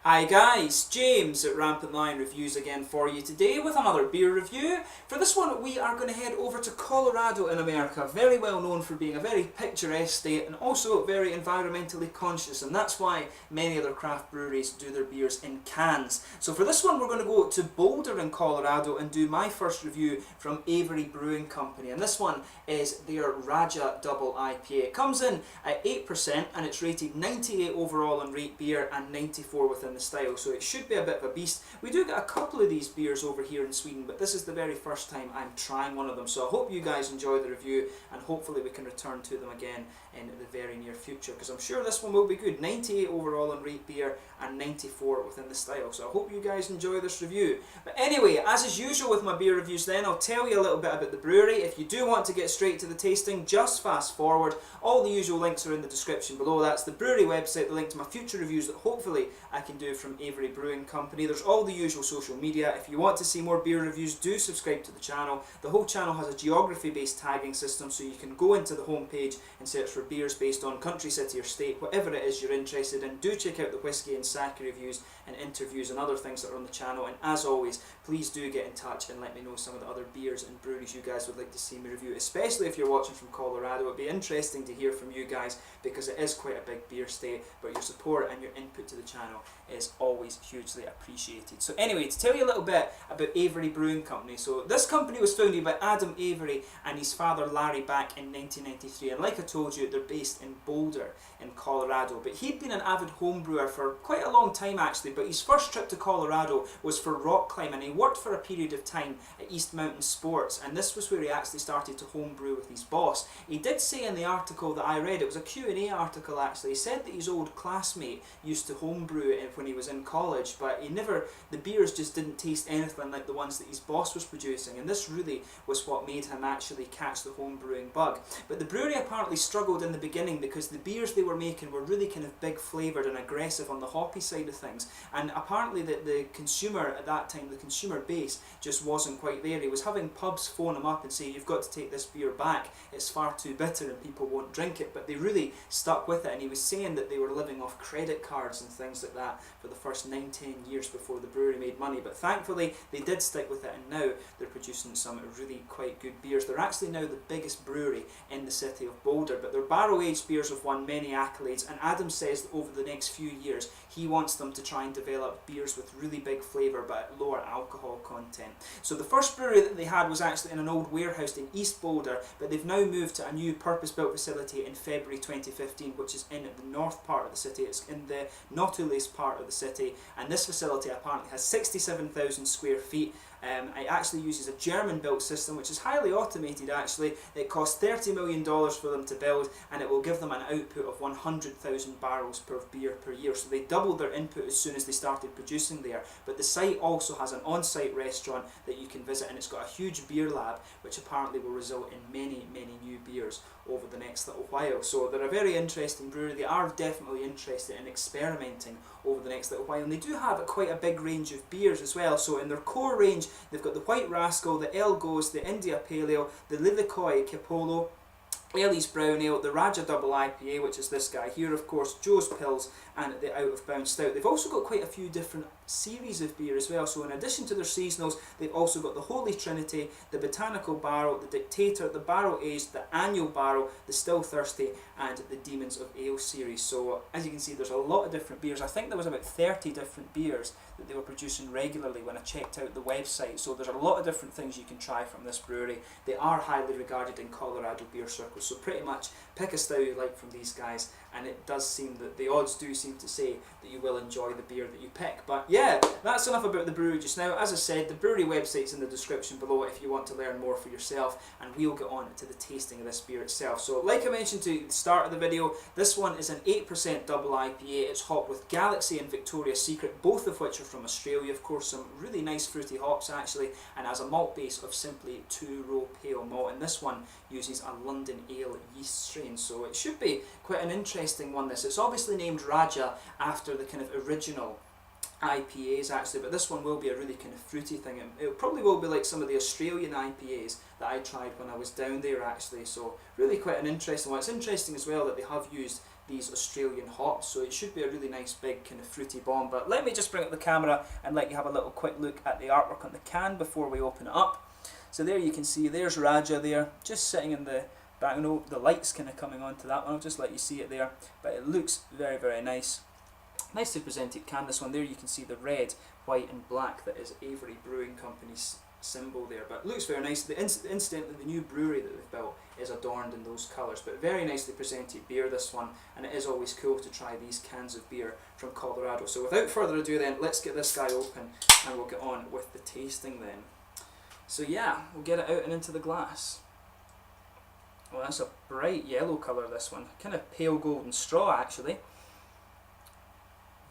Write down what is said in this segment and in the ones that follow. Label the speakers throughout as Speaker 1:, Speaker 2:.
Speaker 1: Hi guys, James at RampantLionReviews again for you today with another beer review. For this one we are going to head over to Colorado in America, very well known for being a very picturesque state and also very environmentally conscious, and that's why many other craft breweries do their beers in cans. So for this one we're going to go to Boulder in Colorado and do my first review from Avery Brewing Company, and this one is their Raja Double IPA. It comes in at 8% and it's rated 98 overall on Rate Beer and 94 within the style, so it should be a bit of a beast. We do get a couple of these beers over here in Sweden, but this is the very first time I'm trying one of them, so I hope you guys enjoy the review and hopefully we can return to them again in the very near future, because I'm sure this one will be good. 98 overall on Rate Beer and 94 within the style, so I hope you guys enjoy this review. But anyway, as is usual with my beer reviews then, I'll tell you a little bit about the brewery. If you do want to get straight to the tasting, just fast forward. All the usual links are in the description below. That's the brewery website, the link to my future reviews that hopefully I can do from Avery Brewing Company. There's all the usual social media. If you want to see more beer reviews, do subscribe to the channel. The whole channel has a geography based tagging system, so you can go into the homepage and search for beers based on country, city or state, whatever it is you're interested in. Do check out the whiskey and sake reviews and interviews and other things that are on the channel, and as always, please do get in touch and let me know some of the other beers and breweries you guys would like to see me review, especially if you're watching from Colorado. It'd be interesting to hear from you guys because it is quite a big beer state, but your support and your input to the channel is always hugely appreciated. So anyway, to tell you a little bit about Avery Brewing Company. So this company was founded by Adam Avery and his father Larry back in 1993, and like I told you, they're based in Boulder in Colorado. But he'd been an avid home brewer for quite a long time actually, but his first trip to Colorado was for rock climbing. He worked for a period of time at East Mountain Sports, and this was where he actually started to home brew with his boss. He did say in the article that I read, it was a Q&A article actually, he said that his old classmate used to home brew when he was in college, but the beers just didn't taste anything like the ones that his boss was producing, and this really was what made him actually catch the home brewing bug. But the brewery apparently struggled in the beginning because the beers they were making were really kind of big flavoured and aggressive on the hoppy side of things, and apparently the consumer at that time, the consumer base, just wasn't quite there. He was having pubs phone him up and say, you've got to take this beer back, it's far too bitter and people won't drink it, but they really stuck with it, and he was saying that they were living off credit cards and things like that for the first 9-10 years before the brewery made money. But thankfully they did stick with it, and now they're producing some really quite good beers. They're actually now the biggest brewery in the city of Boulder, but their barrel aged beers have won many accolades, and Adam says that over the next few years he wants them to try and develop beers with really big flavour but lower alcohol content. So the first brewery that they had was actually in an old warehouse in East Boulder, but they've now moved to a new purpose-built facility in February 2015, which is in the north part of the city. It's in the Nautilus part of the city, and this facility apparently has 67,000 square feet. It actually uses a German-built system, which is highly automated actually. It costs $30 million for them to build, and it will give them an output of 100,000 barrels of beer per year. So they doubled their input as soon as they started producing there. But the site also has an on-site restaurant that you can visit, and it's got a huge beer lab, which apparently will result in many, many new beers over the next little while. So they're a very interesting brewery. They are definitely interested in experimenting over the next little while, and they do have quite a big range of beers as well. So in their core range, they've got the White Rascal, the El Ghost, the India Pale Ale, the Lilikoi Capolo, Ellie's Brown Ale, the Raja Double IPA, which is this guy here, of course, Joe's Pills, and the Out of Bounds Stout. They've also got quite a few different series of beer as well. So in addition to their seasonals, they've also got the Holy Trinity, the Botanical Barrel, the Dictator, the Barrel Aged, the Annual Barrel, the Still Thirsty, and the Demons of Ale series. So as you can see, there's a lot of different beers. I think there was about 30 different beers that they were producing regularly when I checked out the website. So there's a lot of different things you can try from this brewery. They are highly regarded in Colorado beer circles, so pretty much pick a style you like from these guys, and it does seem that the odds do seem to say that you will enjoy the beer that you pick. But yeah, that's enough about the brewery just now. As I said, the brewery website's in the description below if you want to learn more for yourself, and we'll get on to the tasting of this beer itself. So like I mentioned to the start of the video, this one is an 8% double IPA. It's hopped with Galaxy and Victoria's Secret, both of which are from Australia. Of course, some really nice fruity hops actually, and has a malt base of simply 2-row pale malt, and this one uses a London Ale yeast strain, so it should be quite an interesting one. This, it's obviously named Raja after the kind of original IPAs actually, but this one will be a really kind of fruity thing. It probably will be like some of the Australian IPAs that I tried when I was down there actually, so really quite an interesting one. It's interesting as well that they have used these Australian hops, so it should be a really nice big kind of fruity bomb. But let me just bring up the camera and let you have a little quick look at the artwork on the can before we open it up. So there you can see, there's Raja there, just sitting in the back. I know the light's kind of coming onto that one, I'll just let you see it there, but it looks very, very nice. Nicely presented can, this one. There you can see the red, white and black that is Avery Brewing Company's symbol there, but it looks very nice. Incidentally, the new brewery that they've built is adorned in those colours, but very nicely presented beer, this one, and it is always cool to try these cans of beer from Colorado. So without further ado then, let's get this guy open and we'll get on with the tasting then. So yeah, we'll get it out and into the glass. Well, that's a bright yellow colour, this one, kind of pale golden straw actually.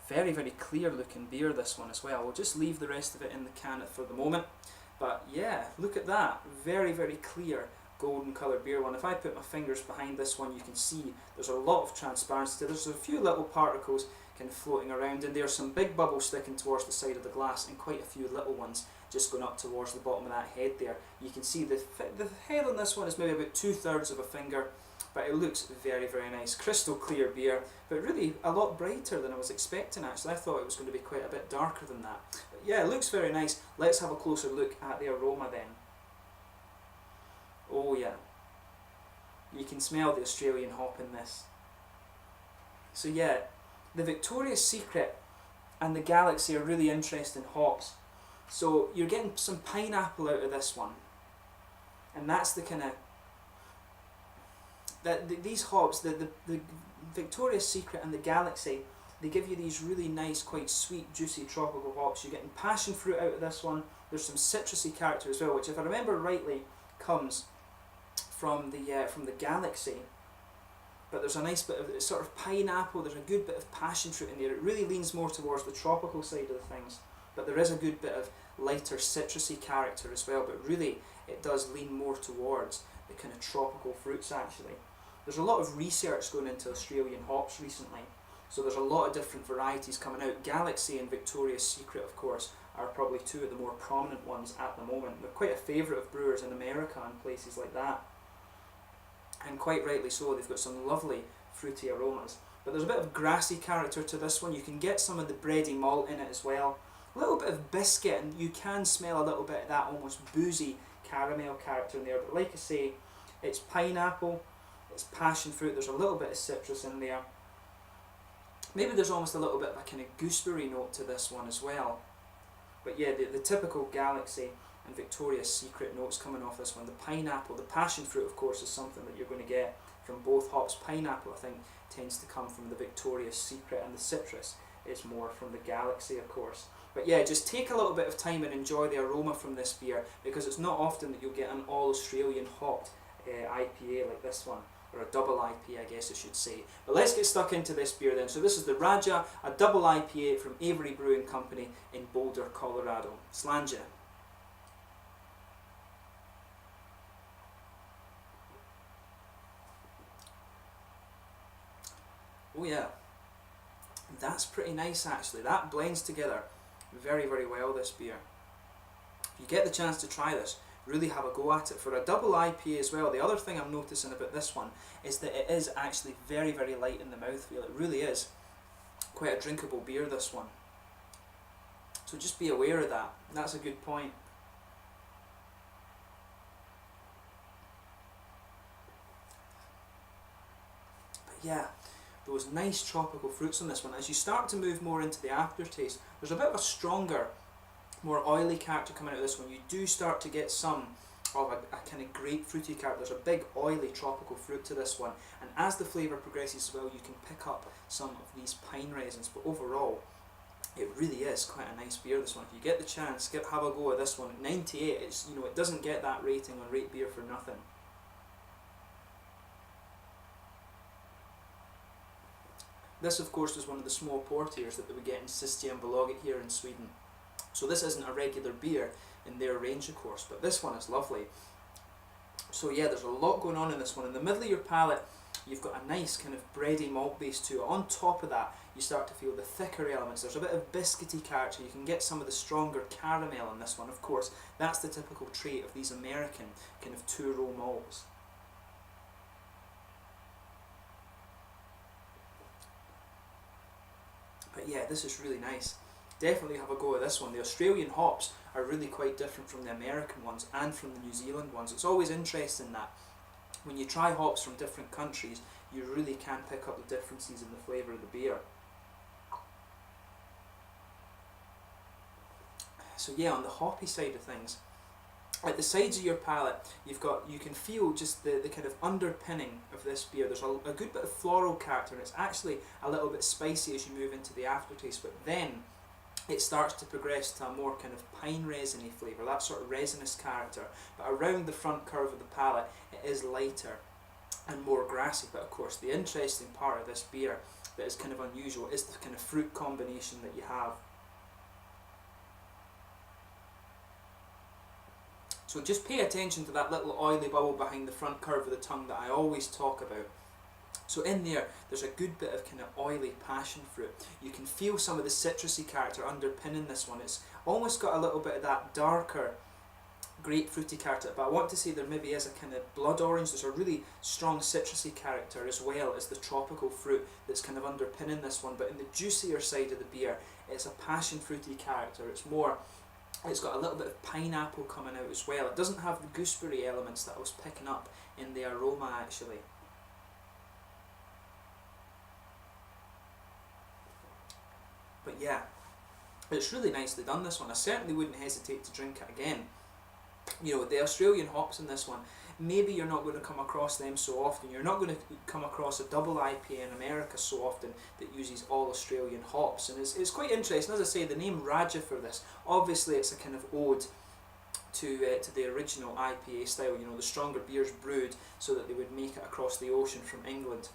Speaker 1: Very, very clear looking beer, this one as well. We'll just leave the rest of it in the can for the moment. But yeah, look at that. Very, very clear golden coloured beer one. If I put my fingers behind this one, you can see there's a lot of transparency. There's a few little particles kind of floating around, and there's some big bubbles sticking towards the side of the glass and quite a few little ones just going up towards the bottom of that head there. You can see the head on this one is maybe about 2/3 of a finger, but it looks very, very nice. Crystal clear beer, but really a lot brighter than I was expecting actually. I thought it was going to be quite a bit darker than that. But yeah, it looks very nice. Let's have a closer look at the aroma then. Oh yeah, you can smell the Australian hop in this. So yeah, the Victoria's Secret and the Galaxy are really interesting hops. So you're getting some pineapple out of this one, and that's the kind of these hops, the Victoria's Secret and the Galaxy, they give you these really nice, quite sweet, juicy tropical hops. You're getting passion fruit out of this one. There's some citrusy character as well, which if I remember rightly comes from the Galaxy. But there's a nice bit of sort of pineapple. There's a good bit of passion fruit in there. It really leans more towards the tropical side of the things, but there is a good bit of lighter citrusy character as well. But really, it does lean more towards the kind of tropical fruits actually. There's a lot of research going into Australian hops recently, so there's a lot of different varieties coming out. Galaxy and Victoria's Secret, of course, are probably two of the more prominent ones at the moment. They're quite a favourite of brewers in America and places like that, and quite rightly so. They've got some lovely fruity aromas, but there's a bit of grassy character to this one. You can get some of the bready malt in it as well, a little bit of biscuit, and you can smell a little bit of that almost boozy caramel character in there. But like I say, it's pineapple, it's passion fruit, there's a little bit of citrus in there. Maybe there's almost a little bit of a kind of gooseberry note to this one as well. But yeah, the typical Galaxy and Victoria's Secret notes coming off this one. The pineapple, the passion fruit, of course, is something that you're going to get from both hops. Pineapple, I think, tends to come from the Victoria's Secret, and the citrus is more from the Galaxy, of course. But yeah, just take a little bit of time and enjoy the aroma from this beer, because it's not often that you'll get an all-Australian hopped IPA like this one, or a double IPA, I guess I should say. But let's get stuck into this beer then. So this is the Raja, a double IPA from Avery Brewing Company in Boulder, Colorado. Slàinte. Oh yeah, that's pretty nice actually. That blends together very, very well, this beer. If you get the chance to try this, really have a go at it. For a double IPA as well, the other thing I'm noticing about this one is that it is actually very, very light in the mouthfeel. It really is quite a drinkable beer, this one. So just be aware of that. That's a good point. But yeah, those nice tropical fruits on this one. As you start to move more into the aftertaste, there's a bit of a stronger, more oily character coming out of this one. You do start to get some of a kind of grapefruity character. There's a big oily tropical fruit to this one, and as the flavour progresses as well, you can pick up some of these pine resins. But overall, it really is quite a nice beer, this one. If you get the chance, have a go at this one. At 98, it's, you know, it doesn't get that rating on Rate Beer for nothing. This, of course, is one of the small porters that we get in Systembolaget here in Sweden. So this isn't a regular beer in their range, of course, but this one is lovely. So yeah, there's a lot going on in this one. In the middle of your palate, you've got a nice kind of bready malt base to it. On top of that, you start to feel the thicker elements. There's a bit of biscuity character. You can get some of the stronger caramel in this one. Of course, that's the typical trait of these American kind of two-row malts. But yeah, this is really nice. Definitely have a go at this one. The Australian hops are really quite different from the American ones and from the New Zealand ones. It's always interesting that when you try hops from different countries, you really can pick up the differences in the flavour of the beer. So yeah, on the hoppy side of things, at the sides of your palate, you can feel just the kind of underpinning of this beer. There's a good bit of floral character, and it's actually a little bit spicy as you move into the aftertaste, but then it starts to progress to a more kind of pine resiny flavour, that sort of resinous character. But around the front curve of the palate, it is lighter and more grassy. But of course, the interesting part of this beer that is kind of unusual is the kind of fruit combination that you have. So just pay attention to that little oily bubble behind the front curve of the tongue that I always talk about. So in there's a good bit of kind of oily passion fruit. You can feel some of the citrusy character underpinning this one. It's almost got a little bit of that darker grapefruity character, but I want to say there maybe is a kind of blood orange. There's a really strong citrusy character as well as the tropical fruit that's kind of underpinning this one. But in the juicier side of the beer, it's a passion fruity character. It's got a little bit of pineapple coming out as well. It doesn't have the gooseberry elements that I was picking up in the aroma actually. But yeah, it's really nicely done, this one. I certainly wouldn't hesitate to drink it again. You know, the Australian hops in this one, maybe you're not going to come across them so often. You're not going to come across a double IPA in America so often that uses all Australian hops. And it's quite interesting. As I say, the name Raja for this, obviously it's a kind of ode to the original IPA style, you know, the stronger beers brewed so that they would make it across the ocean from England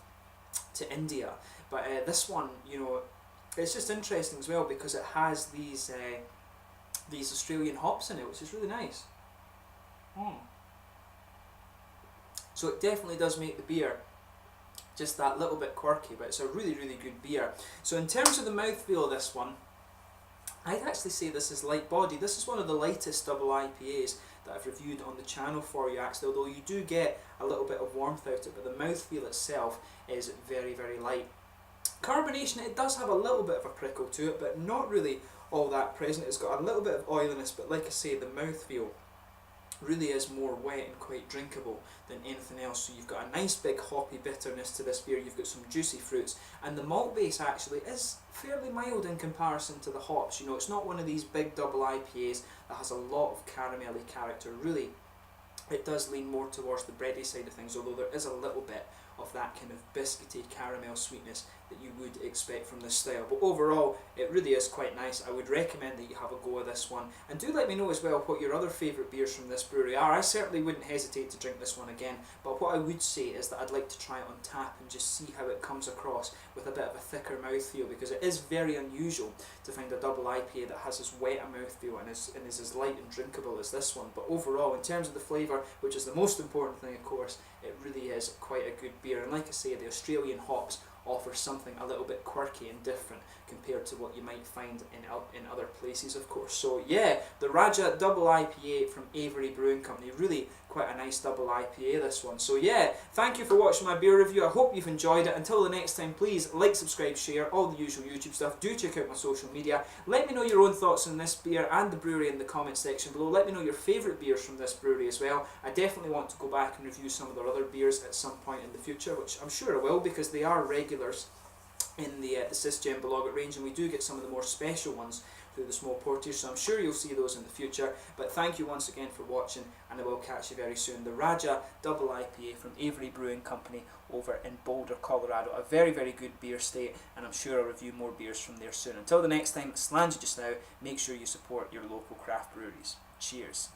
Speaker 1: to India. But this one, you know, it's just interesting as well because it has these Australian hops in it, which is really nice. So it definitely does make the beer just that little bit quirky, but it's a really, really good beer. So in terms of the mouthfeel of this one, I'd actually say this is light body. This is one of the lightest double IPAs that I've reviewed on the channel for you actually, although you do get a little bit of warmth out of it, but the mouthfeel itself is very, very light. Carbonation, it does have a little bit of a prickle to it, but not really all that present. It's got a little bit of oiliness, but like I say, the mouthfeel really is more wet and quite drinkable than anything else. So you've got a nice big hoppy bitterness to this beer, you've got some juicy fruits, and the malt base actually is fairly mild in comparison to the hops. You know, it's not one of these big double IPAs that has a lot of caramelly character. Really, it does lean more towards the bready side of things, although there is a little bit of that kind of biscuity caramel sweetness that you would expect from this style. But overall, it really is quite nice. I would recommend that you have a go of this one. And do let me know as well what your other favourite beers from this brewery are. I certainly wouldn't hesitate to drink this one again, but what I would say is that I'd like to try it on tap and just see how it comes across with a bit of a thicker mouthfeel, because it is very unusual to find a double IPA that has as wet a mouthfeel and is as light and drinkable as this one. But overall, in terms of the flavour, which is the most important thing of course, it really is quite a good beer. And like I say, the Australian hops offer something a little bit quirky and different compared to what you might find in other places of course. So yeah, the Raja double IPA from Avery Brewing Company, really quite a nice double IPA this one. So yeah, thank you for watching my beer review. I hope you've enjoyed it. Until the next time, please like, subscribe, share, all the usual YouTube stuff. Do check out my social media. Let me know your own thoughts on this beer and the brewery in the comment section below. Let me know your favourite beers from this brewery as well. I definitely want to go back and review some of their other beers at some point in the future, which I'm sure I will, because they are regulars in the Sysgen Belogat range, and we do get some of the more special ones through the small porters, so I'm sure you'll see those in the future. But thank you once again for watching, and I will catch you very soon. The Raja double IPA from Avery Brewing Company over in Boulder, Colorado. A very, very good beer state, and I'm sure I'll review more beers from there soon. Until the next time, Slange just now, make sure you support your local craft breweries. Cheers.